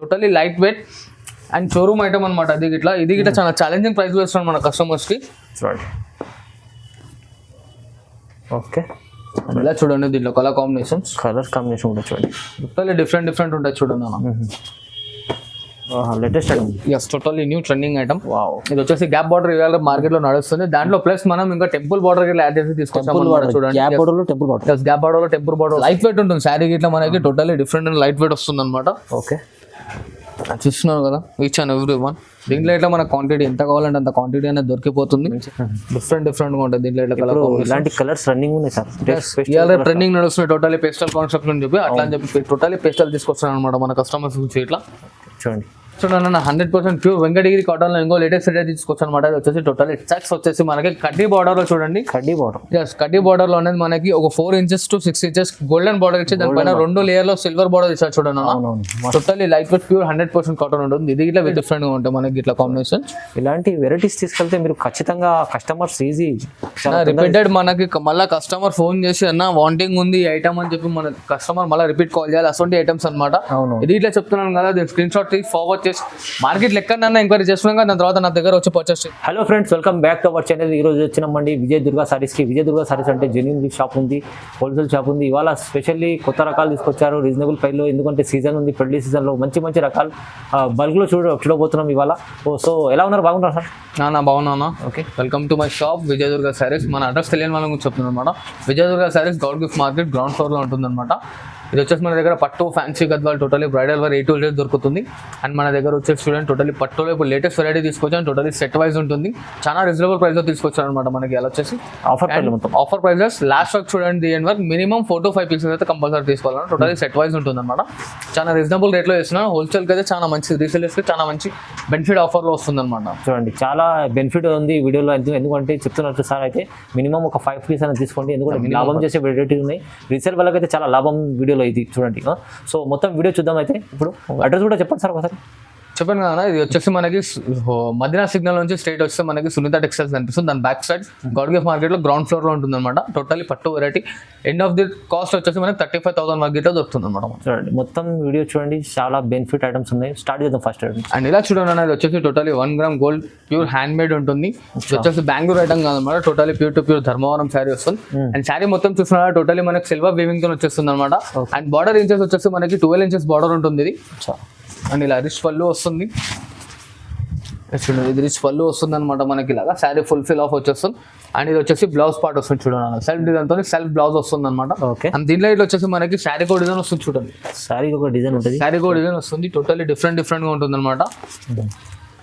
Totally light weight and showroom item అనమాట. ఇది గిట్లా చాలా ఛాలెంజింగ్ ప్రైస్ ఇస్తున్నాం మన కస్టమర్స్ కి. ఓకే, ఇలా చూడండి దీంట్లో కలర్ కాంబినేషన్ కూడా చూడండి, టోటలీ డిఫరెంట్ ఉంటాయి చూడండి అన్న. Latest item, yes totally new trending item. Wow, ఇది వచ్చేసి గ్యాప్ బార్డర్ ఇవాళ మార్కెట్ లో నడుస్తుంది. దాంట్లో ప్లస్ మనం ఇంకా టెంపుల్ బార్డర్ యాడ్ చేసి తీసుకొచ్చాం చూడండి. గ్యాప్ బార్డర్ లో టెంపుల్ బార్డర్ లైట్ వెయిట్ ఉంటుంది శారీ గిట్లా మనకి totally different and light weight వస్తుంది అనమాట. ఓకే, చూస్తున్నారు కదా ఈచ్ అండ్ ఎవ్రీ వన్. దీంట్లో ఇట్లా మన క్వాంటిటీ ఎంత కావాలంటే అంత క్వాంటిటీ అనేది దొరికిపోతుంది. డిఫరెంట్ గా ఉంటుంది దీంట్లో ఇట్లా కలర్. ఇలాంటి కలర్స్ రన్నింగ్ ఉన్నాయి సార్, ఇవాళ ట్రెండింగ్ నడుస్తుంది టోటల్లీ పేస్టల్ కాన్సెప్ట్ అని చెప్పి అట్లా అని చెప్పి టోటల్లీ పేస్టల్ తీసుకొస్తాను అనమాట మన కస్టమర్స్ నుంచి. ఇట్లా చూడండి 100% ప్యూర్ వెంకటగిరి కాటన్ లో ఇంకో లేటెస్ట్ రేట్ తీసుకొచ్చాను అనమాట. అది వచ్చేసి టోటల్లీ చెక్స్ వచ్చేసి మనకి కడ్డీ బార్డర్ లో చూడండి. కడ్డీ బార్డర్ లో అనేది మనకి ఒక 4 inches to 6 inches golden border ఇచ్చి దానిపైన 2 లేయర్ లో సిల్వర్ బార్డర్ ఇచ్చారు చూడండి. Totally light weight pure 100% cotton ఉంటుంది. ఇది ఇట్లా డిఫరెంట్ గా ఉంటుంది మనకి ఇట్లా కాంబినేషన్. ఇలాంటి వెరైటీస్ తీసుకెళ్తే మీరు ఖచ్చితంగా కస్టమర్స్ ఈజీ రిపీటెడ్ మనకి మళ్ళీ కస్టమర్ ఫోన్ చేసి అన్న వాంటింగ్ ఉంది ఈ ఐటమ్ అని చెప్పి మన కస్టమర్ మళ్ళీ రిపీట్ కాల్ చేయాలి. అటువంటి ఐటమ్స్ అనమాట. ఇది ఇట్లా చెప్తున్నాను కదా, దీని స్క్రీన్ షాట్ తీసి ఫార్వర్డ్ చేసి మార్కెట్ ఎక్కడన్నా ఎంక్వైరీ చేస్తున్నాం దాని తర్వాత నా దగ్గర వచ్చి purchase. Hello friends, welcome back to our channel. ఈ రోజు వచ్చినామండి విజయ్ దుర్గా సారీస్కి. విజయ్ దుర్గా సారీస్ అంటే జెన్యూన్ షాప్ ఉంది, హోల్సేల్ షాప్ ఉంది. ఇవాళ స్పెషల్లీ కొత్త రకాలు తీసుకొచ్చారు రీజనబుల్ ప్రైస్లో. ఎందుకంటే సీజన్ ఉంది, పెళ్లి సీజన్లో మంచి రకాలు బల్క్లో చూడబోతున్నాం ఇవాళ. సో ఎలా ఉన్నారు, బాగున్నారు సార్? నా బాగున్నా. Okay, welcome to my shop Vijay Durga Sarees. మన అడ్రస్ తెలియని వాళ్ళ గురించి చెప్తున్నాను అనమాట. Vijay Durga Sarees Goud gift market ground ఫ్లోర్లో ఉంటుంది అనమాట. ఇది వచ్చేసి మన దగ్గర పట్టు fancy Gadwal totally bridal wear A to Z దొరుకుతుంది. అండ్ మన దగ్గర వచ్చేసి చూడండి టోటలీ పట్టులో ఇప్పుడు లేటెస్ట్ వెరైటీ తీసుకొచ్చాను. టోటలీ సెట్ వైజ్ ఉంటుంది, చాలా రీజనబుల్ ప్రైస్ లో తీసుకొచ్చాను అనమాట. మనకి ఎలా వచ్చేసి ఆఫర్ ప్రైజెస్ లాస్ట్ వరకు చూడండి. దీని వరకు మినిమం 4 to 5 pieces అయితే కంపల్సరీ తీసుకోవాలన్నా. టోటలీ సెట్ వైజ్ ఉంటుంది అనమాట. చాలా రీజనబుల్ రేట్లో ఇస్తున్నాను. హోల్సేల్కి అయితే చాలా మంచి, రీసేలర్స్కి చాలా మంచి బెనిఫిట్ ఆఫర్లో వస్తుంది అనమాట. చూడండి చాలా బెనిఫిట్ ఉంది వీడియోలో. ఎందుకంటే చెప్తున్నట్టు సార్ అయితే మినిమం ఒక 5 pieces అనేది తీసుకోండి. ఎందుకంటే లాభం చేసే వెరైటీ ఉన్నాయి. రీసేల్ వాళ్ళకి అయితే చాలా లాభం వీడియోలో ఇది చూడండి. సో మొత్తం వీడియో చూద్దాం. అయితే ఇప్పుడు అడ్రస్ కూడా చెప్పండి సార్ ఒకసారి. చెప్పాను కదా, ఇది వచ్చేసి మనకి మదీనా సిగ్నల్ నుంచి స్ట్రైట్ వస్తే మనకి సునీత టెక్స్టైల్స్ కనిపిస్తుంది. దాని బ్యాక్ సైడ్ గౌడ్ గిఫ్ట్ మార్కెట్లో గ్రౌండ్ ఫ్లోర్లో ఉంటుంది అనమాట. టోటలీ పట్టు variety. End of the cost వచ్చేసి మనకి 35,000 మార్కెట్లో దొరుకుతుంది అనమాట. చూడండి మొత్తం వీడియో చూడండి, చాలా బెనిఫిట్ ఐటమ్స్ ఉన్నాయి. స్టార్ట్ చేద్దాం ఫస్ట్ ఐటమ్. అండ్ ఇలా చూడండి అనేది వచ్చేసి totally 1 gram gold pure hand made ఉంటుంది. ఇది వచ్చేసి బెంగళూరు ఐటమ్ కాదనమాట. Totally pure to pure Dharmavaram sari వస్తుంది. అండ్ శారీ మొత్తం చూస్తున్నా టోటలీ మనకి సిల్వర్ వీవింగ్ తో వచ్చేస్తుంది అనమాట. అండ్ బార్డర్ ఇంచెస్ వచ్చేసి మనకి 12 inches బార్డర్ ఉంటుంది ఇది. అండ్ ఇలా రిచ్ పళ్ళు వస్తుంది. చూడండి ఇది రిచ్ పళ్ళు వస్తుంది అనమాట మనకి. ఇలాగా శారీ ఫుల్ఫిల్ ఆఫ్ వచ్చేస్తుంది. అండ్ ఇది వచ్చేసి బ్లౌజ్ పార్ట్ వస్తుంది చూడండి. సెల్ఫ్ డిజైన్ తో సెల్ఫ్ బ్లౌజ్ వస్తుంది అనమాట. అండ్ దీంట్లో ఇట్లా వచ్చేసి మనకి శారీ కో డిజైన్ వస్తుంది చూడండి. శారీ ఒక డిజైన్ ఉంటుంది, శారీ కో డిజైన్ వస్తుంది. టోటల్లీ డిఫరెంట్ గా ఉంటుంది అనమాట.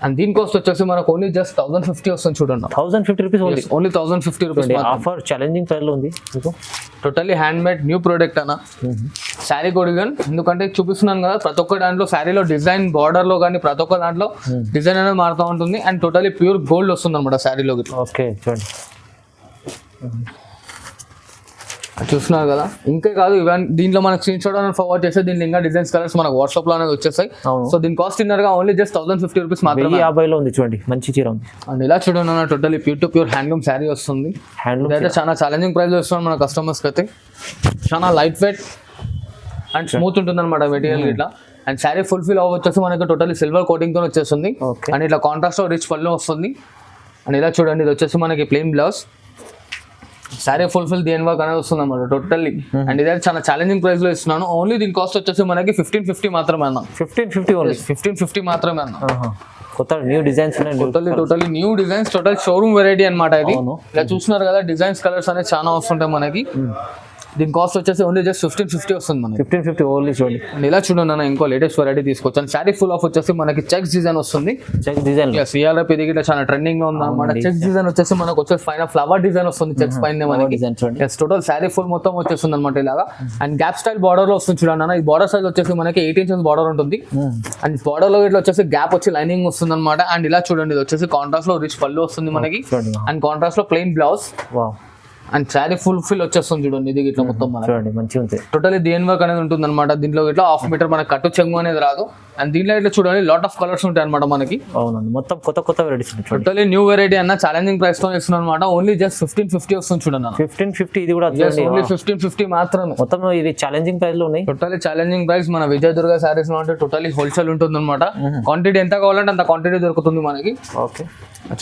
అండ్ దీని కాస్ట్ వచ్చేసి మనకు ఓన్లీ జస్ట్ 1050 వస్తుంది చూడండి. 1050 rupees only 1050 rupees offer. Challenging price లో ఉంది. Totally hand made new product అన్న. శారీ కొడిగన్ ఎందుకంటే చూపిస్తున్నాను కదా, ప్రతి ఒక్క దాంట్లో శారీలో డిజైన్ బార్డర్ లో కానీ ప్రతి ఒక్క దాంట్లో డిజైన్ అనేది మారుతూ ఉంటుంది. అండ్ టోటల్లీ ప్యూర్ గోల్డ్ వస్తుంది అనమాట శారీలో. ఓకే చూడండి, చూస్తున్నారు కదా. ఇంకా కాదు, ఈవెన్ దీంట్లో మనకు స్క్రీన్ షాట్ అనేది ఫార్వర్డ్ చేస్తే దీంట్లో ఇంకా డిజైన్స్ కలర్స్ మనకు వాట్సాప్ లో అనేది వచ్చేస్తాయి. సో దీని కాస్ట్ ఇన్నర్ గా ఓన్లీ జస్ట్ 1050 రూపీస్ మాత్రమే. 50 ఉంది చూడండి, మంచి చీర ఉంది. అండ్ ఇలా చూడండి totally pure to pure handloom sari వస్తుంది. హ్యాండ్లూమ్ అయితే చాలా ఛాలెంజింగ్ ప్రైస్ వస్తుంది మన కస్టమర్స్కి అయితే. చాలా లైట్ వెయిట్ అండ్ స్మూత్ ఉంటుంది అనమాట మెటీరియల్ ఇట్లా. అండ్ శారీ ఫుల్ఫిల్ వచ్చేసి మనకి టోటల్లీ సిల్వర్ కోటింగ్ తో వచ్చేస్తుంది. అండ్ ఇట్లా కాంట్రాస్ట్ రిచ్ పళ్ళు వస్తుంది. అండ్ ఇలా చూడండి ఇది వచ్చేసి మనకి ప్లెయిన్ బ్లౌజ్. శారీ ఫుల్ఫిల్ దేని వర్క్ అనేది వస్తుంది అన్నమాట టోటల్లీ. అండ్ ఇదైతే చాలా ఛాలెంజింగ్ ప్రైస్ లో ఇస్తున్నాను. ఓన్లీ దీని కాస్ట్ వచ్చేసి మనకి 1550 మాత్రమే అన్న. 1550 మాత్రమే అన్న. కొత్త new designs totally new designs, total showroom variety అనమాట ఇది. ఇలా చూస్తున్నారు కదా, డిజైన్స్ కలర్స్ అనేది చాలా వస్తుంటాయి మనకి. దీని కాస్ట్ వచ్చేసి ఓన్లీ జస్ట్ 1550 వస్తుంది మనకి. 1550 ఓన్లీ చూడండి. ఇలా చూడండి అన్న, ఇంకో లేటెస్ట్ వెరైటీ తీసుకొచ్చాను. శారీ ఫుల్ ఆఫ్ వచ్చేసి మనకి చెక్స్ డిజైన్ వస్తుంది. చెక్స్ డిజైన్ సిఆర్ఎఫ్ ఇది గిట్లా చాలా ట్రెండింగ్ లో ఉంది అన్నమాట. చెక్స్ డిజైన్ వచ్చేసి మనకు వచ్చేసి పైన ఫ్లవర్ డిజైన్ వస్తుంది చెక్స్ పైన మనకి. టోటల్ శారీ ఫుల్ మొత్తం వచ్చేస్తుంది అనమాట ఇలాగా. అండ్ గ్యాప్ స్టైల్ బార్డర్ లో వస్తుంది చూడండి అన్న. ఈ బార్డర్ సైజ్ వచ్చేసి మనకి 8 inches బార్డర్ ఉంటుంది. అండ్ బార్డర్ లో ఇట్లా వచ్చేసి గ్యాప్ వచ్చి లైనింగ్ వస్తుంది అనమాట. అండ్ ఇలా చూడండి ఇది వచ్చేసి కాంట్రాస్ట్ లో రిచ్ పళ్ళు వస్తుంది మనకి. అండ్ కాంట్రాస్ట్ లో plain blouse. And sari fulfil వచ్చేస్తుంది చూడండి. ఇది ఇట్లా మొత్తం మనకి మంచిగా ఉంటుంది. టోటల్లీ దేని వర్క్ అనేది ఉంటుంది అనమాట. దీంట్లో ఇట్లా 1/2 మీటర్ మనకి కట్టు చెంగు అనేది రాదు. అండ్ దీంట్లో ఇట్లా చూడండి లాట్ ఆఫ్ కలర్స్ ఉంటాయి అనమాట మనకి. అవునండి, మొత్తం కొత్త వెరైటీస్ ఉంటాయి. టోటలీ న్యూ వెరైటీ అన్న ఛాలెంజింగ్ ప్రైస్ తో ఇస్తున్నాను అనమాట. ఓన్లీ జస్ట్ 1550 వస్తుంది చూడండి. 1550 ఇది కూడా ఓన్లీ 1550 మాత్రమే. మొత్తం ఇది ఛాలెంజింగ్ ప్రైస్ లో ఉన్నాయి. టోటలీ ఛాలెంజింగ్ ప్రైస్ మన విజయదుర్గ సారీస్ లో అంటే టోటలీ హోల్సేల్ ఉంటుంది అనమాట. క్వాంటిటీ ఎంత కావాలంటే అంత క్వాంటిటీ దొరుకుతుంది మనకి. ఓకే,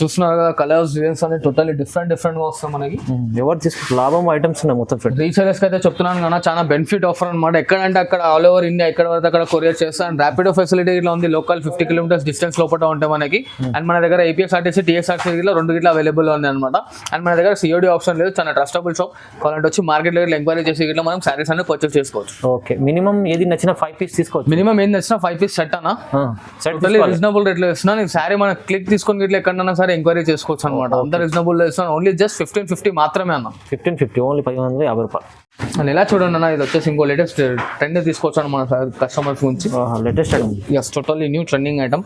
చూస్తున్నారు కదా కలర్స్ డిజైన్స్ అనేది టోటలీ డిఫరెంట్ గా వస్తాయి మనకి. ఎవరు తీసుకుంటారు లాభం ఐటమ్స్ ఉన్నాయి మొత్తం. రీసేలర్స్ కి అయితే చెప్తున్నాను కదా, చాలా బెనిఫిట్ ఆఫర్ అనమాట. ఎక్కడంటే అక్కడ ఆల్ ఓవర్ ఇండియా ఎక్కడ పడితే అక్కడ కొరియర్ చేస్తాం. అండ్ ర్యాపిడో ఫెసిలిటీ ఇట్లా ఉంది. లోకల్ 50 కిలోమీటర్స్ డిస్టెన్స్ లోపల ఉంటాయి మనకి. అండ్ మన దగ్గర ఏపీఎస్ఆర్టీసీ టీఎస్ఆర్టీసీ లో 2 గిట్ల అవైలబుల్ ఉంది అనమాట. అండ్ మన దగ్గర సిఓడి ఆప్షన్ లేదు. చాలా ట్రస్టబుల్ షాప్. కావాలంటే వచ్చి మార్కెట్ లో ఎంక్వైరీ చేసి ఇట్లా మనం సారీస్ అనేది పర్చేస్ చేసుకోవచ్చు. ఓకే, మినిమం ఏది నచ్చిన 5 పీస్ తీసుకోవచ్చు. మినిమం ఏం నచ్చినా 5 పీస్ సెట్ అన్న టోటలీ రీజనబుల్ రేట్ లో ఇస్తున్నా. నేను సారీ మన క్లిక్ తీసుకొని ఇట్లా ఎక్కడన్నా సరే ఎంక్వైరీ చేసుకోవచ్చు అనమాట. అంత రీజనబుల్ లో ఇస్తున్నాను. ఓన్లీ జస్ట్ 1550 మాత్రమే అన్న. 1550 ఓన్లీ 1550 రూపాయలు. అండ్ ఎలా చూడండి అన్న, ఇది వచ్చేసి ఇంకో లేటెస్ట్ ట్రెండ్ తీసుకొచ్చాను మన కస్టమర్స్ నుంచి. Latest item. Yes, totally new trending item.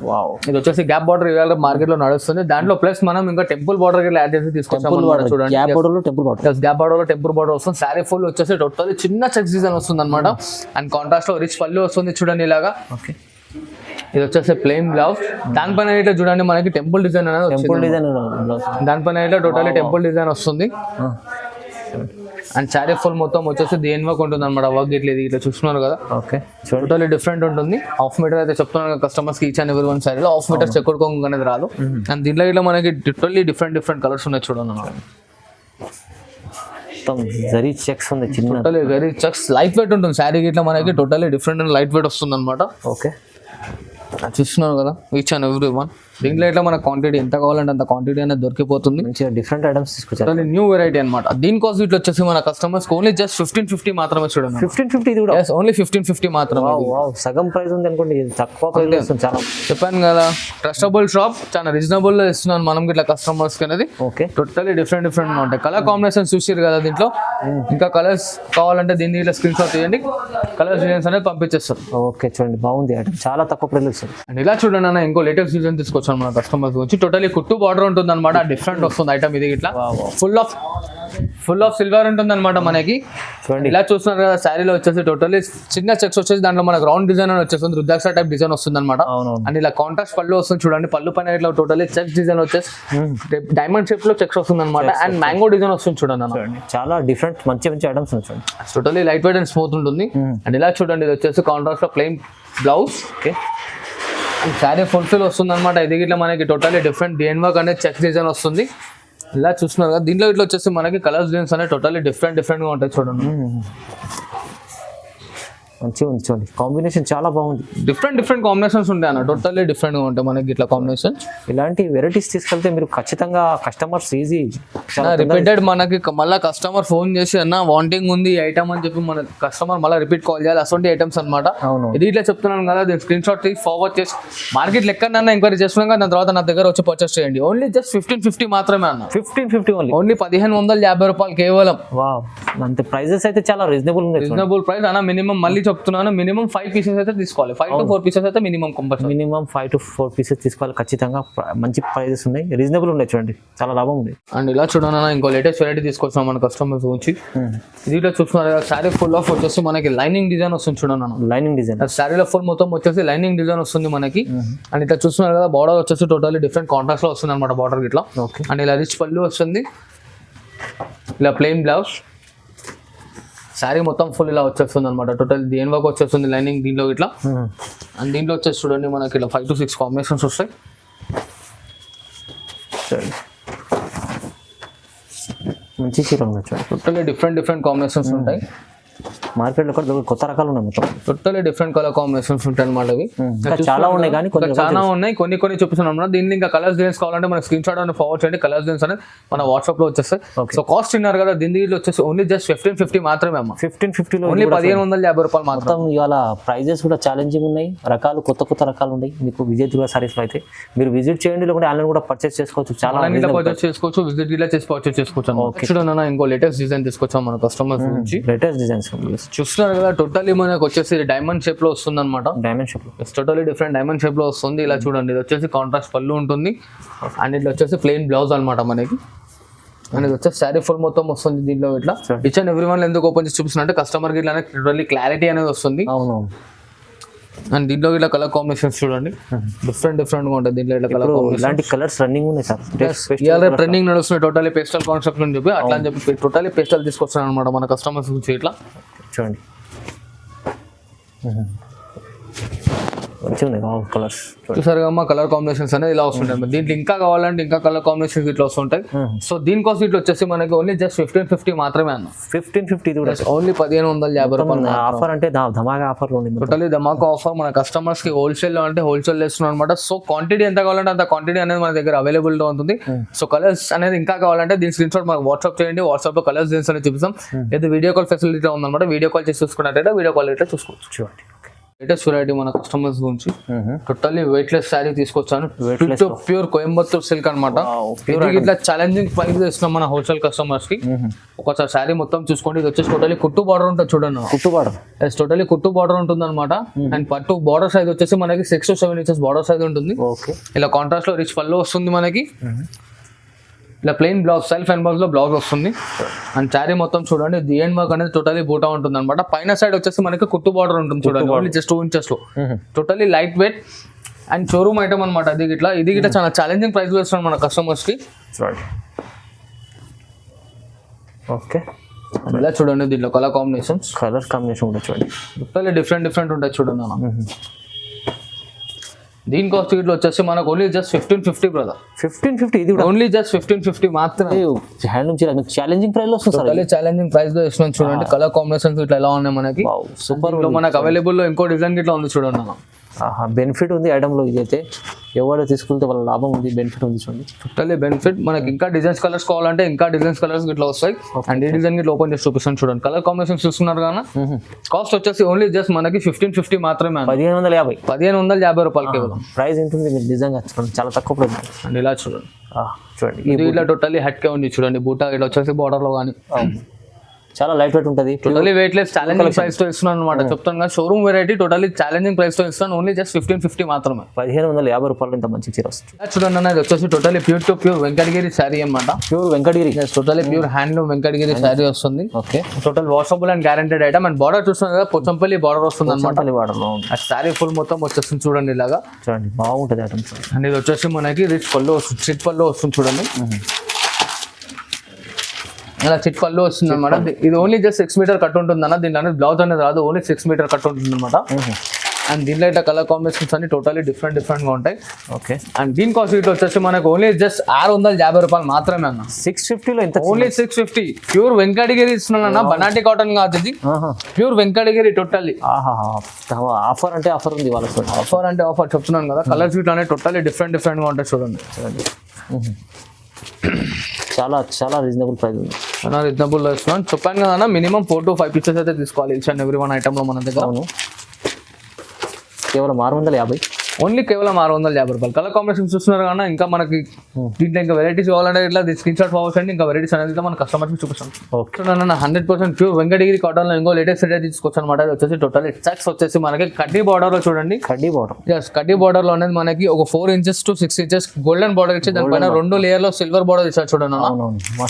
ఇది వచ్చేసి గ్యాప్ బార్డర్ ఇవాళ మార్కెట్ లో నడుస్తుంది. దాంట్లో ప్లస్ మనం ఇంకా టెంపుల్ బార్డర్ యాడ్ చేసి తీసుకొచ్చాము చూడండి. గ్యాప్ బార్డర్ లో టెంపుల్ బార్డర్. గ్యాప్ బార్డర్ లో టెంపుల్ బార్డర్ వస్తుంది. సారీ ఫుల్ వచ్చేసి టోటల్లీ చిన్న చెక్స్ డిజైన్ వస్తుంది అనమాట. అండ్ కాంట్రాస్ట్ లో రిచ్ పళ్ళు వస్తుంది చూడండి ఇలాగా. ఓకే, ఇది వచ్చేసి ప్లెయిన్ బ్లౌజ్. దానిపైన ఇట్లా చూడండి మనకి టెంపుల్ డిజైన్ అనేది టెంపుల్ డిజైన్. దానిపైన ఇట్లా టోటల్లీ టెంపుల్ డిజైన్ వస్తుంది. అండ్ శారీ ఫుల్ మొత్తం వచ్చేసి దేని వర్క్ ఉంటుంది అనమాట. వర్క్ ఇట్లేదు ఇట్లా చూస్తున్నారు కదా. ఓకే, టోటల్లీ డిఫరెంట్ ఉంటుంది. హాఫ్ మీటర్ అయితే చెప్తున్నాను కస్టమర్స్ కి ఈచ్ అండ్ ఎవరి వన్ సారీలో హాఫ్ మీటర్ చెక్ కొట్టుకోక అనేది రాదు. అండ్ దీంట్లో ఇట్లా మనకి టోటల్లీ డిఫరెంట్ కలర్స్ ఉన్నాయి చూడండి. మొత్తం జరీ చెక్స్ ఉంది చిన్న. Totally very checks light weight ఉంటుంది శారీకి. ఇట్లా మనకి totally different and light weight వస్తుంది అనమాట. ఓకే, చూస్తున్నారు కదా ఈచ్ అండ్ ఎవ్రీ వన్. దీంట్లో ఇట్లా మన క్వాంటిటీ ఎంత కావాలంటే అంత క్వాంటిటీ అనేది దొరికిపోతుంది. మంచిగా డిఫరెంట్ ఐటమ్స్ తీసుకొచ్చారు. న్యూ వెరైటీ అనమాట. దీనికోసం ఇట్లా వచ్చేసి మన కస్టమర్స్ ఓన్లీ జస్ట్ 1550 మాత్రమే చూడండి. 1550 ఇది కూడా ఓన్లీ 1550 మాత్రమే. సగం ప్రైస్ ఉంది అనుకోండి, తక్కువ ప్రైస్ ఇస్తుంది. చాలా చెప్పాను కదా, ట్రస్టబుల్ షాప్, చాలా రీజనబుల్ లో ఇస్తున్నాను మనం ఇట్లా కస్టమర్స్ కి అనేది. ఓకే, టోటల్లీ డిఫరెంట్ గా ఉంటాయి. కలర్ కాంబినేషన్ చూసారు కదా దీంట్లో. ఇంకా కలర్స్ కావాలంటే దీన్ని ఇట్లా స్క్రీన్ షాట్ తీయండి, కలర్ డిజైన్స్ అనేది పంపించేస్తారు. ఓకే, చూడండి బాగుంది ఐటమ్, చాలా తక్కువ ప్రైస్ వస్తుంది. అండ్ ఇలా చూడండి అన్న, ఇంకో లేటెస్ట్ డిజైన్ తీసుకొచ్చాను మన కస్టమర్స్ గురించి. టోటల్లీ కుట్టు బార్డర్ ఉంటుంది అనమాట. డిఫరెంట్ వస్తుంది ఐటమ్ ఇది. ఇట్లా ఫుల్ ఆఫ్ సిల్వర్ ఉంటుంది అనమాట మనకి. చూడండి ఇలా చూస్తున్నారు కదా, శారీలో వచ్చేసి టోటల్లీ చిన్న చెక్స్ వచ్చేసి దాంట్లో మనకు రౌండ్ డిజైన్ అని వచ్చేస్తుంది. రుద్రాక్ష టైప్ డిజైన్ వస్తుంది అనమాట. అండ్ ఇలా కాంట్రాస్ట్ పళ్ళు వస్తుంది చూడండి. పళ్ళు పైన ఇట్లా టోటల్లీ చెక్స్ డిజైన్ వచ్చేసి డైమండ్ షేప్ లో చెక్స్ వస్తుంది అనమాట. అండ్ మ్యాంగో డిజైన్ వస్తుంది చూడండి అన్న. చాలా డిఫరెంట్ మంచి ఐటమ్స్ చూడండి. Totally light weight and smooth ఉంటుంది. అండ్ ఇలా చూడండి, ఇది వచ్చేసి కాంట్రాస్ట్ లో plain blouse. Okay, sari fulfil వస్తుంది అనమాట. ఇది ఇట్లా మనకి టోటల్లీ డిఫరెంట్ డిఎన్ వర్క్ అనేది చెక్ డిజైన్ వస్తుంది. ఇలా చూస్తున్నారు కదా, దీంట్లో ఇట్లా వచ్చేసి మనకి కలర్స్ డిజైన్స్ అనేది టోటల్లీ డిఫరెంట్ గా ఉంటాయి చూడండి. మంచిగా ఉంది చూడండి, కాంబినేషన్ చాలా బాగుంది. డిఫరెంట్ కాంబినేషన్స్ ఉంటాయి అన్న. టోటల్లీ డిఫరెంట్ గా ఉంటాయి మనకి ఇట్లా కాంబినేషన్. ఇలాంటి వెరైటీస్ తీసుకెళ్తే మీరు ఖచ్చితంగా కస్టమర్స్ ఈజీ రిపీటెడ్ మనకి మళ్ళీ కస్టమర్ ఫోన్ చేసి అన్న వాంటింగ్ ఉంది ఐటమ్ అని చెప్పి మన కస్టమర్ మళ్ళీ రిపీట్ కాల్ చేయాలి. అటువంటి ఐటమ్స్ అనమాట. ఇది ఇట్లా చెప్తున్నాను కదా, దీని స్క్రీన్ షాట్ తీసి ఫార్వర్డ్ చేసి మార్కెట్ ఎక్కడన్నా ఎంక్వైరీ చేసుకున్నాక దాని తర్వాత నా దగ్గర వచ్చి పర్చేస్ చేయండి. ఓన్లీ జస్ట్ 1550 మాత్రమే అన్న. 1550 ఓన్లీ 1550 రూపాయలు కేవలం. వావ్, అంత ప్రైజెస్ అయితే చాలా రీజనబుల్ ఉంది. రీజనబుల్ ప్రైస్ అన్న. మినిమం మళ్ళీ చెప్తున్నాను, మినిమం 5 పీసెస్ అయితే తీసుకోవాలి. 5 to 4 పీసెస్ అయితే minimum compulsory. Minimum 5 to 4 pieces తీసుకోవాలి ఖచ్చితంగా. మంచి ప్రైజెస్ ఉన్నాయి, రీజనబుల్ ఉన్నాయి చూడండి, చాలా లాభం ఉంది. అండ్ ఇలా చూడండి అన్న, ఇంకో లేటెస్ట్ వెరైటీ తీసుకొచ్చాం మన కస్టమర్స్ గురించి. దీంట్లో చూస్తున్నారు శారీ ఫుల్ ఆఫ్ వచ్చేసి మనకి లైనింగ్ డిజైన్ వస్తుంది చూడండి అన్న. లైనింగ్ డిజైన్ శారీలో ఫుల్ మొత్తం వచ్చేసి లైనింగ్ డిజైన్ వస్తుంది మనకి. అండ్ ఇట్లా చూస్తున్నారు కదా, బార్డర్ వచ్చేసి టోటల్లీ డిఫరెంట్ కాంట్రాస్ట్ లో వస్తుంది అనమాట బార్డర్ ఇట్లా. అండ్ ఇలా రిచ్ పళ్ళు వస్తుంది, ఇలా ప్లెయిన్ బ్లౌజ్. శారీ మొత్తం ఫుల్ ఇలా వచ్చేస్తుంది అనమాట. టోటల్ దేని వర్క్ వచ్చేస్తుంది లైనింగ్ దీంట్లో ఇట్లా. అండ్ దీంట్లో వచ్చేసి చూడండి మనకి ఇలా 5 to 6 కాంబినేషన్స్ వస్తాయి. మంచి చీర ఉన్నాయి చూడండి. టోటల్లీ డిఫరెంట్ కాంబినేషన్స్ ఉంటాయి. మార్కెట్లో కూడా కొత్త రకాలు ఉన్నాయి మొత్తం. టోటల్లీ డిఫరెంట్ కలర్ కాంబినేషన్స్ ఉంటాయి అనమాట. అవి చాలా ఉన్నాయి కానీ చాలా ఉన్నాయి, కొన్ని చూపిస్తున్నాం అనమాట. దీన్ని ఇంకా కలర్స్ డిజైన్స్ కావాలంటే మన స్క్రీన్ షాట్ అని ఫార్వర్డ్ చేయండి. కలర్స్ డిజైన్స్ అనేది మన వాట్సాప్ లో వచ్చేస్తాయి. సో కాస్ట్ తిన్నారు కదా, దీనిలో వచ్చేసి ఓన్లీ జస్ట్ 1550 మాత్రమే అమ్మ. 1550 లో ఓన్లీ 1550 రూపాయలు మాత్రం. మొత్తం ఇవాళ ప్రైజెస్ కూడా ఛాలెంజింగ్ ఉన్నాయి. రకాలు కొత్త రకాలు ఉన్నాయి మీకు విజయ్ దుర్గా సారీస్ లో. అయితే మీరు విజిట్ చేయండి, లేకుంటే ఆన్లైన్ కూడా పర్చేస్ చేసుకోవచ్చు. చాలా పర్చేస్ చేసుకోవచ్చు, విజిట్ ఇలా చేసి పర్చేస్ చేసుకోవచ్చు. చూడండి ఇంకో లేటెస్ట్ డిజైన్ తీసుకొచ్చాం మన కస్టమర్స్ నుంచి. లేటెస్ట్ డిజైన్స్ చూస్తున్నారు కదా, టోటల్లీ మనకు వచ్చేసి డైమండ్ షేప్ లో వస్తుంది అనమాట. డైమండ్ షేప్ లో టోటల్లీ డిఫరెంట్ డైమండ్ షేప్ లో వస్తుంది. ఇలా చూడండి, ఇది వచ్చేసి కాంట్రాస్ట్ పళ్ళు ఉంటుంది. అండ్ ఇట్లా వచ్చేసి ప్లెయిన్ బ్లౌజ్ అనమాట మనకి. అండ్ ఇది వచ్చేసి శారీ ఫుల్ మొత్తం వస్తుంది దీంట్లో ఇట్లా. ఈచ్ అండ్ ఎవ్రీ వన్ ఎందుకు ఓపెన్ చేసి చూపిస్తున్నా అంటే కస్టమర్ కి ఇట్లా టోటల్లీ క్లారిటీ అనేది వస్తుంది. అవును, అండ్ దీంట్లో ఇట్లా కలర్ కాంబినేషన్స్ చూడండి డిఫరెంట్ గా ఉంటుంది దీంట్లో ఇట్లా కలర్ ఇలాంటి కలర్స్ రన్నింగ్ ఉన్నాయి సార్. ఇవాళ ట్రెండింగ్ నడుస్తున్నాయి టోటలీ పేస్టల్ కాన్సెప్ట్ అని చెప్పి అట్లా అని చెప్పి టోటలీ పేస్టల్ తీసుకొస్తాను అనమాట మన కస్టమర్స్ గురించి ఇట్లా చూడండి మంచిగా ఉన్నాయి కలర్స్. చూసారు అమ్మా కలర్ కాంబినేషన్స్ అనేది ఇలా వస్తుంటాయి. దీంట్లో ఇంకా కావాలంటే ఇంకా కలర్ కాంబినేషన్స్ ఇట్లా వస్తుంటాయి. సో దీనికోసం ఇట్లా వచ్చేసి మనకి ఓన్లీ జస్ట్ 1550 మాత్రమే అన్న. 1550 ఓన్లీ 1550 రూపాయలు ఆఫర్ అంటే ధమాకా ఆఫర్ ఉంది. టోటలీ ధమాకా ఆఫర్ మన కస్టమర్స్ కి హోల్సేల్ లో అంటే హోల్సేల్ చేస్తున్నాం అనమాట. సో క్వాంటిటీ ఎంత కావాలంటే అంత క్వాంటిటీ అనేది మన దగ్గర అవైలబుల్ గా ఉంటుంది. సో కలర్స్ అనేది ఇంకా కావాలంటే దీని స్క్రీన్ షాట్ మనకు వాట్సాప్ చేయండి. వాట్సాప్ లో కలర్స్ డిజైన్స్ అనేది చూపిస్తాం. ఏదో వీడియో కాల్ ఫెసిలిటీ ఉందన్నమాట. వీడియో కాల్ చేసి చూసుకున్నట్టయితే వీడియో కాల్ అయితే చూసుకోవచ్చు. చూడండి లేటెస్ట్ వెరైటీ మన కస్టమర్స్ గురించి టోటల్లీ వెయిట్లెస్ శారీ తీసుకొచ్చాను. ప్యూర్ కోయంబత్తూర్ సిల్క్ అనమాట. ఇట్లా ఛాలెంజింగ్ ప్రైస్ ఇస్తున్నాం మన హోల్సేల్ కస్టమర్స్ కి. ఒకసారి శారీ మొత్తం చూసుకోండి. ఇది వచ్చేసి టోటలీ కుట్టు బార్డర్ ఉంటుంది చూడండి. కుట్టు బార్డర్ టోటలీ కుట్టు బార్డర్ ఉంటుంది అనమాట. అండ్ పట్టు బార్డర్ సైజ్ వచ్చేసి మనకి 6 to 7 inches బార్డర్ సైజ్ ఉంటుంది. ఇలా కాంట్రాస్ట్ లో రిచ్ పళ్ళు వస్తుంది మనకి. ఇలా plain blouse self and box లో బ్లౌజ్ వస్తుంది. అండ్ శారీ మొత్తం చూడండి దిఎండ్ వర్క్ అనేది టోటలీ బూటా ఉంటుంది అనమాట. పైన సైడ్ వచ్చేసి మనకి కుట్టు బార్డర్ ఉంటుంది చూడండి. ఓన్లీ జస్ట్ 2 inches లో totally light weight and showroom item అనమాట. ఇది గిట్లా చాలా ఛాలెంజింగ్ ప్రైస్ వేస్తున్నాం మన కస్టమర్స్ కి. ఓకే ఇలా చూడండి దీంట్లో కలర్ కాంబినేషన్ కూడా చూడండి టోటలీ డిఫరెంట్ ఉంటాయి చూడండి అన్న. దీని కాస్ట్ ఇట్లా వచ్చేసి మనకు ఓన్లీ జస్ట్ 1550 బ్రదర్. 1550 ఇది ఓన్లీ జస్ట్ 1550 మాత్రమే. హ్యాండ్ నుంచి ఛాలెంజింగ్ ప్రైస్ లో వస్తుంది సార్. ఛాలెంజింగ్ ప్రైస్ లో ఇస్తున్నాం చూడండి. కలర్ కాంబినేషన్స్ ఇట్లా ఎలా ఉన్నాయి మనకి. సూపర్ మనకు అవైలబుల్ లో ఇంకో డిజైన్ ఇట్లా ఉంది చూడండి అన్న. బెనిఫిట్ ఉంది ఐటమ్ లో. ఇదైతే ఎవరు తీసుకుంటే వాళ్ళ లాభం ఉంది, బెనిఫిట్ ఉంది చూడండి. Totally benefit. మనకి ఇంకా డిజైన్స్ కలర్స్ కావాలంటే ఇంకా డిజైన్స్ కలర్స్ ఇట్లా వస్తాయి. అండ్ ఈ డిజైన్ ఇట్లా ఓపెన్ చేసి చూపిస్తాను చూడండి. కలర్ కాంబినేషన్ చూస్తున్నారు కదా. కాస్ట్ వచ్చేసి ఓన్లీ జస్ట్ మనకి 1550 మాత్రమే. 1550 రూపాయలకి ప్రైస్ ఉంటుంది. మీరు నిజంగా చాలా తక్కువ ప్రైస్. అండ్ ఇలా చూడండి చూడండి ఇది ఇట్లా టోటలీ హెట్కే ఉంది చూడండి. బూటా ఇట్లా వచ్చేసి బార్డర్ లో కానీ చాలా లైట్ వెయిట్ ఉంటుంది. Totally weight less challenging price తో ఇస్తున్నాను అనమాట. చెప్తాను కదా showroom variety totally challenging price తో ఇస్తాను. ఓన్లీ జస్ట్ 1550 మాత్రమే. 1550 రూపాయలు ఇంత మంచి చీర వస్తుంది. చూడండి అన్న ఇది వచ్చేసి totally pure to pure Venkatagiri sari అనమాట. Pure Venkatagiri totally pure handloom Venkatagiri sari వస్తుంది. Okay total washable and guaranteed item. And border చూస్తున్నారు కదా పోచంపల్లి బార్డర్ వస్తుంది అనమాట. ఆ శారీ ఫుల్ మొత్తం వచ్చేస్తుంది చూడండి ఇలాగా. చూడండి బాగుంటుంది ఐటమ్. అండ్ ఇది వచ్చేసి మనకి రిచ్ పళ్ళు వస్తుంది, చిట్ పళ్ళు వస్తుంది చూడండి. ఇలా చిట్ పళ్ళు వస్తుంది అనమాట. ఇది ఓన్లీ జస్ట్ 6 meter కట్ ఉంటుంది అన్న. దీని అనేది బ్లౌజ్ అనేది రాదు. ఓన్లీ 6 meter కట్ ఉంటుంది అనమాట. అండ్ దీంట్లో ఇట్లా కలర్ కాంబినేషన్స్ అన్ని టోటలీ డిఫరెంట్ గా ఉంటాయి. ఓకే అండ్ దీని కాస్ట్ ఇట్లా వచ్చేసి మనకు ఓన్లీ జస్ట్ 650 రూపాయలు మాత్రమే అన్న. 650 లో ఎంత? ఓన్లీ 650. ప్యూర్ వెంకటగిరి ఇస్తున్నాను అన్న. బనాటి కాటన్ కాదు ఇది. Pure Venkatagiri totally. ఆఫర్ అంటే ఆఫర్ ఉంది వాళ్ళ. ఆఫర్ అంటే ఆఫర్ చెప్తున్నాను కదా. కలర్స్ ఇట్లా అనేది టోటల్లీ డిఫరెంట్ గా ఉంటాయి చూడండి. చాలా చాలా రీజనబుల్ ప్రైస్ ఉంది. చాలా రీజనబుల్ లో ఇస్తున్నాను. చెప్పాను కదా మినిమం 4 to 5 pieces అయితే తీసుకోవాలి each and every one item లో మన దగ్గర. కేవలం 650. ఓన్లీ కేవలం 650 రూపాయలు. కలర్ కాంబినేషన్ చూస్తున్నారు కానీ ఇంకా మనకి దీంట్లో ఇంకా వెరైటీస్ కావాలంటే ఇట్లా స్క్రీన్ షాట్ ఫార్వర్డ్ చేయండి. ఇంకా వెరైటీస్ అనేది మన కస్టమర్కి చూపిస్తాం. ఓకే 100% ప్యూర్ వెంకటగిరి కాటన్ లో ఇంకో లేటెస్ట్ అయితే తీసుకొచ్చాను అనమాట. అది వచ్చేసి టోటల్ చెక్స్ వచ్చేసి మనకి కడ్డీ బార్డర్ లో చూడండి. కడ్డీ బార్డర్ కడ్డీ బార్డర్ లో అనేది మనకి ఒక 4 inches to 6 inches golden border ఇచ్చి దానిపైన 2 layer లో సిల్వర్ బార్డర్ ఇచ్చారు చూడండి.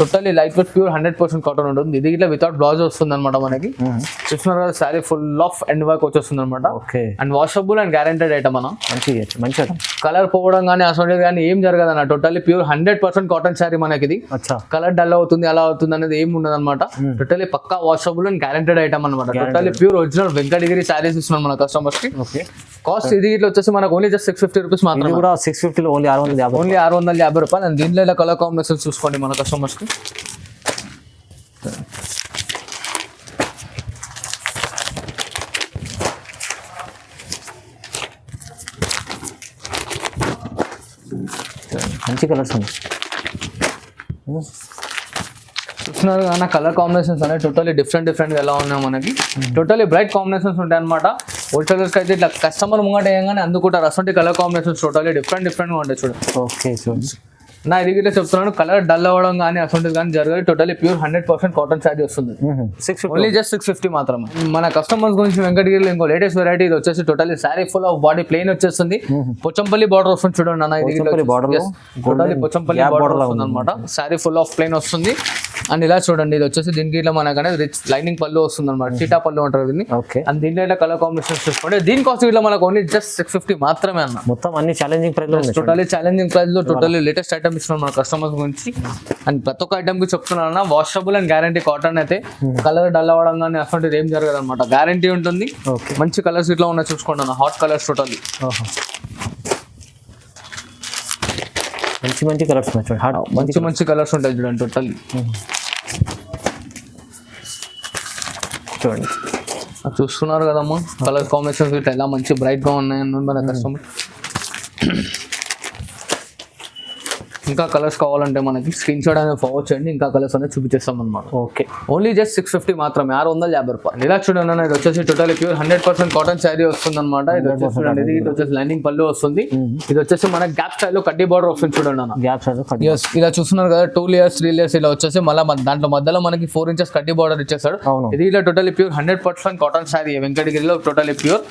Totally light weight pure 100% cotton ఉంటుంది. ఇది ఇట్లా వితౌట్ బ్లౌజ్ వస్తుంది అనమాట మనకి. చూస్తున్నారు కదా sari full of end work వచ్చేస్తుంది అనమాట. And washable and guaranteed item అన్న. మంచి కలర్ పోవడం కానీ అసలు కానీ ఏం జరగదు అన్న. టోటల్లీ ప్యూర్ 100% కాటన్ శారీ మనకి. ఇది కలర్ డల్ అవుతుంది అలా అవుతుంది అనేది ఏం ఉండదు అనమాట. టోటల్లీ పక్కా వాషబుల్ అండ్ గ్యారంటెడ్ ఐటమ్ అనమాట. Totally pure original Venkatagiri saris ఇస్తున్నాం మన కస్టమర్స్ కి. కాస్ట్ ఇది ఇట్లా వచ్చేసి మనకు ఓన్లీ జస్ట్ 650 రూపీస్ మాత్రం. 650 ఓన్లీ 650 రూపాయలు. అండ్ దీంట్లో ఇలా కలర్ కాంబినేషన్ చూసుకోండి మన కస్టమర్స్ కి. మంచి కలర్స్ ఉన్నాయి. చూస్తున్నారు కానీ కలర్ కాంబినేషన్స్ అనేవి టోటలీ డిఫరెంట్ గా ఎలా ఉన్నాయి మనకి. టోటలీ బ్రైట్ కాంబినేషన్స్ ఉంటాయి అనమాట. హోల్సేలర్స్కి అయితే ఇట్లా కస్టమర్ ముంగట వేయగానే అందుకుంటారు. అసలు కలర్ కాంబినేషన్స్ టోటలీ డిఫరెంట్ గా ఉంటాయి చూడండి. ఓకే చూడండి నా ఇది గిట్లా చెప్తున్నాను. కలర్ డల్ అవ్వడం కానీ అసలు కానీ జరగదు. టోటలీ ప్యూర్ 100% కాటన్ శారీ వస్తుంది. ఓన్లీ జస్ట్ 650 మాత్రమే. మన కస్టమర్స్ గురించి వెంకటగిరిలో ఇంకో లేటెస్ట్ వెరైటీ ఇది వచ్చేసి totally sari full of body plain వచ్చేస్తుంది. పోచంపల్లి బార్డర్ వస్తుంది చూడండి అన్న. ఇది టోటలీ పోచంపల్లి బార్డర్ వస్తుంది అనమాట. శారీ ఫుల్ ఆఫ్ ప్లెయిన్ వస్తుంది. అండ్ ఇలా చూడండి, ఇది వచ్చేసి దీనికి ఇట్లా మనకు అనేది రిచ్ లైనింగ్ పళ్ళు వస్తుంది అనమాట, చీటా పళ్ళు అంటారు దీన్ని. ఓకే, అండ్ దీంట్లో ఇట్లా కలర్ కాంబినేషన్ చూసుకోండి. దీని కాస్ట్ ఇట్లా మనకు ఓన్లీ జస్ట్ 650 మాత్రమే అన్న. మొత్తం అన్ని ఛాలెంజింగ్ ప్రైస్ లో ఉంది. టోటలీ ఛాలెంజింగ్ ప్రైస్ లో టోటలీ లేటెస్ట్ ఐటమ్ ఇస్తున్నాం మన కస్టమర్స్ గురించి. అండ్ ప్రతి ఒక్క ఐటమ్ కి చెప్తున్నాను, వాషబుల్ అండ్ గ్యారంటీ కాటన్ అయితే కలర్ డల్ అవ్వడం కానీ అసలు ఏం జరగదు అనమాట, గ్యారంటీ ఉంటుంది. మంచి కలర్స్ ఇట్లా ఉన్నాయి చూసుకోండి అన్న, హాట్ కలర్స్ టోటలీ. మంచి మంచి కలర్స్ ఉన్నాయి చూడండి, మంచి మంచి కలర్స్ ఉంటాయి చూడండి టోటల్లీ. చూడండి చూస్తున్నారు కదమ్మా, కలర్ కాంబినేషన్స్ ఇట్లా ఎలా మంచి బ్రైట్ గా ఉన్నాయని మన కస్టమర్. ఇంకా కలర్స్ కావాలంటే మనకి స్క్రీన్ షాట్ అనేది ఫార్వర్డ్ చేయండి, ఇంకా కలర్స్ అనేది చూపించేస్తాం అనమాట. ఓకే, ఓన్లీ జస్ట్ 650 మాత్రమే, 650 రూపాయలు. ఇలా చూడండి, ఇది వచ్చేసి టోటల్ ప్యూర్ 100% కాటన్ శారీ వస్తుంది అనమాట. ఇది వచ్చేసి చూడండి, ఇది వచ్చేసి లైనింగ్ పళ్ళు వస్తుంది. ఇది వచ్చేసి మన గ్యాప్ స్టైల్ లో కడ్డీ బార్డర్ వస్తుంది చూడండి అన్న. గ్యాప్ స్టైల్ ఇలా చూస్తున్నారు కదా, 2 layers 3 layers ఇలా వచ్చేసి మళ్ళీ దాంట్లో మధ్యలో మనకి 4 inches కడ్డీ బార్డర్ ఇచ్చేస్తాడు. ఇది ఇలా టోటల్ ప్యూర్ 100% కాటన్ శారీ వెంకటగిరిలో టోటల్ ప్యూర్.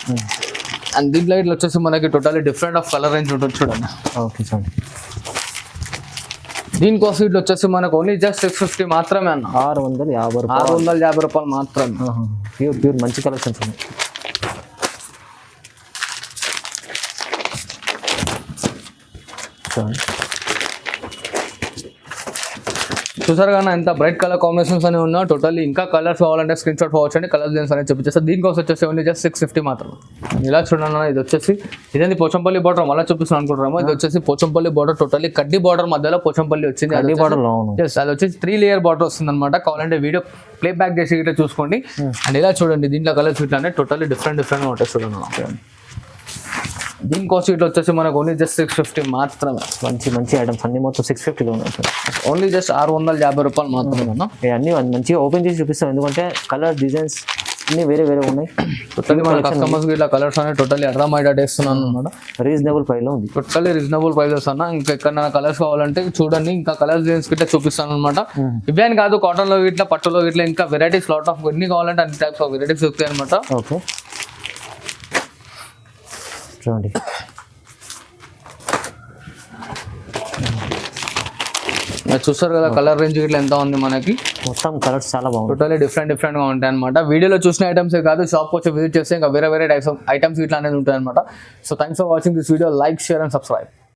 అండ్ దీంట్లో ఇట్లా వచ్చేసి మనకి total different of colour range ఉంటుంది చూడండి. ఓకే, చూడండి దీని కాస్ట్ ఇట్లా వచ్చేసి మనకు ఓన్లీ జస్ట్ 650 మాత్రమే అన్న. 650 రూపాయలు మాత్రమే. ప్యూర్ ప్యూర్ మంచి కలెక్షన్స్ ఉన్నాయి. చూసారు కానీ ఎంత బ్రైట్ కలర్ కాంబినేషన్స్ అనేవి ఉన్నా. టోటల్లీ ఇంకా కలర్స్ కావాలంటే స్క్రీన్ షాట్ ఫార్వర్డ్ చేయండి, కలర్ డిజైన్స్ అనేది చూపించేస్తారు. దీనికోసం వచ్చేసి ఓన్లీ జస్ట్ 650 మాత్రం. ఇలా చూడండి, ఇది వచ్చేసి ఇదేంటి పోచంపల్లి బార్డర్ మళ్ళీ చూపిస్తాను అనుకుంటాము. ఇది వచ్చేసి పోచంపల్లి బార్డర్, టోటల్లీ కడ్డీ బార్డర్ మధ్యలో పోచంపల్లి వచ్చింది. అది వచ్చేసి 3 layer బార్డర్ వస్తుంది అనమాట. కావాలంటే వీడియో ప్లే బ్యాక్ చేసి ఇట్లా చూసుకోండి. అండ్ ఇలా చూడండి, దీంట్లో కలర్స్ ఇట్లా అంటే టోటల్లీ డిఫరెంట్ ఉంటాయి చూడండి. దీని కాస్ట్ ఇట్లా వచ్చేసి మనకు ఓన్లీ జస్ట్ 650 మాత్రమే. మంచి మంచి ఐటమ్స్ అన్ని మొత్తం 650లో ఉన్నాయి సార్. ఓన్లీ జస్ట్ 650 రూపాయలు మాత్రమే. అన్ని మంచిగా ఓపెన్ చేసి చూపిస్తాం, ఎందుకంటే కలర్ డిజైన్స్ అన్ని వేరే వేరే ఉన్నాయి. టోటల్లీ మన కస్టమర్స్ ఇట్లా కలర్స్ అనేది టోటల్లీ అర్థమయ్యేటట్టు వేస్తున్నాను అనమాట. రీజనబుల్ ప్రైస్ లో ఉంది, టోటల్లీ రీజనబుల్ ప్రైజెస్ అన్న. ఇంకా ఎక్కడ కలర్స్ కావాలంటే చూడండి, ఇంకా కలర్స్ డిజైన్స్ గిట్లా చూపిస్తాను అనమాట. ఇవే అని కాదు, కాటన్ లో ఇట్లా పట్టులో ఇట్లా ఇంకా వెరైటీస్ లాట్ ఆఫ్ ఎన్ని కావాలంటే అన్ని టైప్స్ ఆఫ్ వెరైటీస్ దొరుకుతాయి అనమాట. ఓకే, చూడండి చూస్తారు కదా కలర్ రేంజ్ ఇట్లా ఎంత ఉంది మనకి. మొత్తం కలర్స్ చాలా బాగుంది, టోటల్లీ డిఫరెంట్ గా ఉంటాయి అనమాట. వీడియోలో చూసిన ఐటమ్స్ కాదు, షాప్ వచ్చి విజిట్ చేస్తే ఇంకా వేరే టైప్స్ ఆఫ్ ఐటమ్స్ ఇట్లా అనేది ఉంటాయి అనమాట. So thanks for watching this video. Like, share and subscribe.